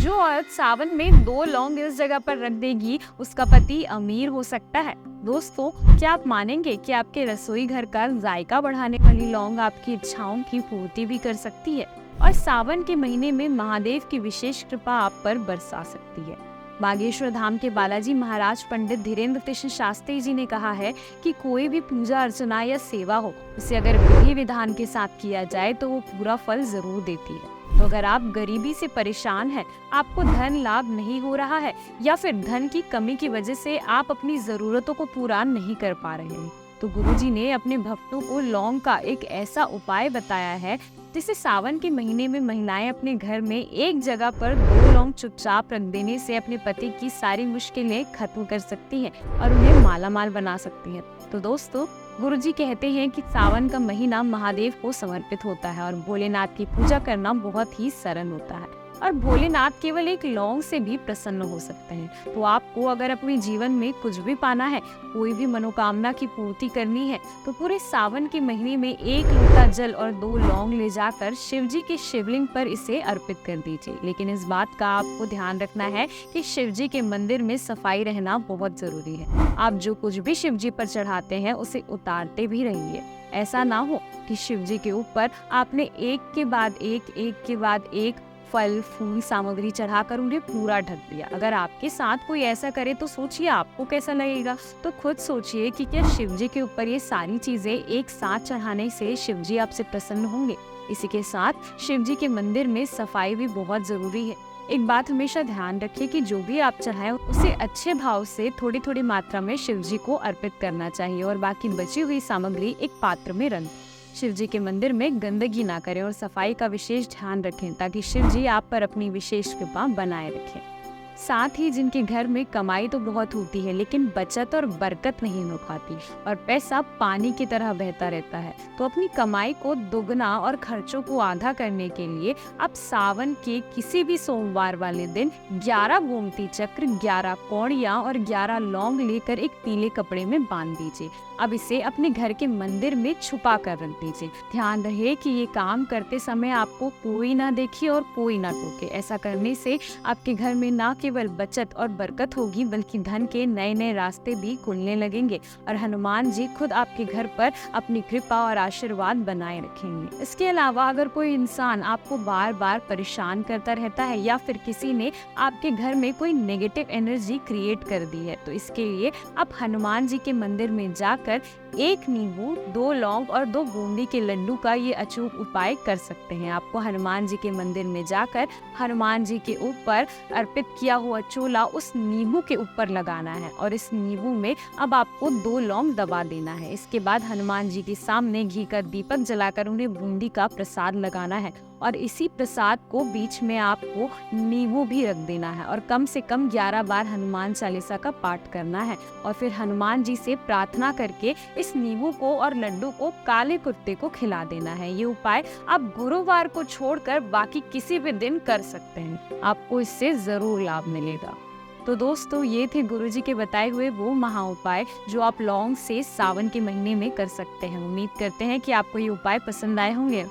जो औरत सावन में 2 लौंग इस जगह पर रख देगी, उसका पति अमीर हो सकता है। दोस्तों, क्या आप मानेंगे कि आपके रसोई घर का जायका बढ़ाने वाली लौंग आपकी इच्छाओं की पूर्ति भी कर सकती है और सावन के महीने में महादेव की विशेष कृपा आप पर बरसा सकती है। बागेश्वर धाम के बालाजी महाराज पंडित धीरेन्द्र कृष्ण शास्त्री जी ने कहा है कि कोई भी पूजा अर्चना या सेवा हो, उसे अगर विधि विधान के साथ किया जाए तो वो पूरा फल जरूर देती है। तो अगर आप गरीबी से परेशान हैं, आपको धन लाभ नहीं हो रहा है या फिर धन की कमी की वजह से आप अपनी जरूरतों को पूरा नहीं कर पा रहे हैं, तो गुरुजी ने अपने भक्तों को लौंग का एक ऐसा उपाय बताया है जिसे सावन के महीने में महिलाएं अपने घर में एक जगह पर 2 लौंग चुपचाप रख देने से अपने पति की सारी मुश्किलें खत्म कर सकती हैं और उन्हें मालामाल बना सकती हैं। तो दोस्तों, गुरुजी कहते हैं कि सावन का महीना महादेव को समर्पित होता है और भोलेनाथ की पूजा करना बहुत ही सरल होता है और भोलेनाथ केवल एक लौंग से भी प्रसन्न हो सकते हैं। तो आपको अगर अपने जीवन में कुछ भी पाना है, कोई भी मनोकामना की पूर्ति करनी है, तो पूरे सावन के महीने में 1 लोटा जल और 2 लौंग ले जाकर शिव जी के शिवलिंग पर इसे अर्पित कर दीजिए। लेकिन इस बात का आपको ध्यान रखना है कि शिव जी के मंदिर में सफाई रहना बहुत जरूरी है। आप जो कुछ भी शिव जी पर चढ़ाते हैं उसे उतारते भी रहिए। ऐसा ना हो कि शिव जी के ऊपर आपने एक के बाद एक फल फूल सामग्री चढ़ाकर उन्हें पूरा ढक दिया। अगर आपके साथ कोई ऐसा करे तो सोचिए आपको कैसा लगेगा। तो खुद सोचिए कि क्या शिव जी के ऊपर ये सारी चीजें एक साथ चढ़ाने से शिव जी आपसे प्रसन्न होंगे। इसी के साथ शिव जी के मंदिर में सफाई भी बहुत जरूरी है। एक बात हमेशा ध्यान रखिए कि जो भी आप चढ़ाएं उसे अच्छे भाव से थोड़ी थोड़ी मात्रा में शिव जी को अर्पित करना चाहिए और बाकी बची हुई सामग्री एक पात्र में रख दें। शिव जी के मंदिर में गंदगी ना करें और सफाई का विशेष ध्यान रखें ताकि शिव जी आप पर अपनी विशेष कृपा बनाए रखें। साथ ही जिनके घर में कमाई तो बहुत होती है लेकिन बचत और बरकत नहीं हो पाती और पैसा पानी की तरह बहता रहता है, तो अपनी कमाई को दुगना और खर्चों को आधा करने के लिए आप सावन के किसी भी सोमवार वाले दिन 11 गोमती चक्र, 11 कौड़ियाँ और 11 लौंग लेकर एक पीले कपड़े में बांध दीजिए। अब इसे अपने घर के मंदिर में छुपा कर रख दीजिए। ध्यान रहे कि ये काम करते समय आपको कोई ना देखे और कोई ना टोके। ऐसा करने से आपके घर में ना केवल बचत और बरकत होगी बल्कि धन के नए नए रास्ते भी खुलने लगेंगे और हनुमान जी खुद आपके घर पर अपनी कृपा और आशीर्वाद बनाए रखेंगे। इसके अलावा अगर कोई इंसान आपको बार बार परेशान करता रहता है या फिर किसी ने आपके घर में कोई नेगेटिव एनर्जी क्रिएट कर दी है, तो इसके लिए आप हनुमान जी के मंदिर में जाकर 1 नींबू, 2 लौंग और 2 बूंदी के लड्डू का ये अचूक उपाय कर सकते हैं। आपको हनुमान जी के मंदिर में जाकर हनुमान जी के ऊपर अर्पित किया हुआ चोला उस नींबू के ऊपर लगाना है और इस नींबू में अब आपको 2 लौंग दबा देना है। इसके बाद हनुमान जी के सामने घी का दीपक जलाकर उन्हें बूंदी का प्रसाद लगाना है और इसी प्रसाद को बीच में आपको नींबू भी रख देना है और कम से कम 11 बार हनुमान चालीसा का पाठ करना है और फिर हनुमान जी से प्रार्थना करके इस नींबू को और लड्डू को काले कुत्ते को खिला देना है। ये उपाय आप गुरुवार को छोड़कर बाकी किसी भी दिन कर सकते हैं, आपको इससे जरूर लाभ मिलेगा। तो दोस्तों, ये थे गुरुजी के बताए हुए वो महा उपाय जो आप लौंग से सावन के महीने में कर सकते हैं। उम्मीद करते हैं कि आपको ये उपाय पसंद आए होंगे।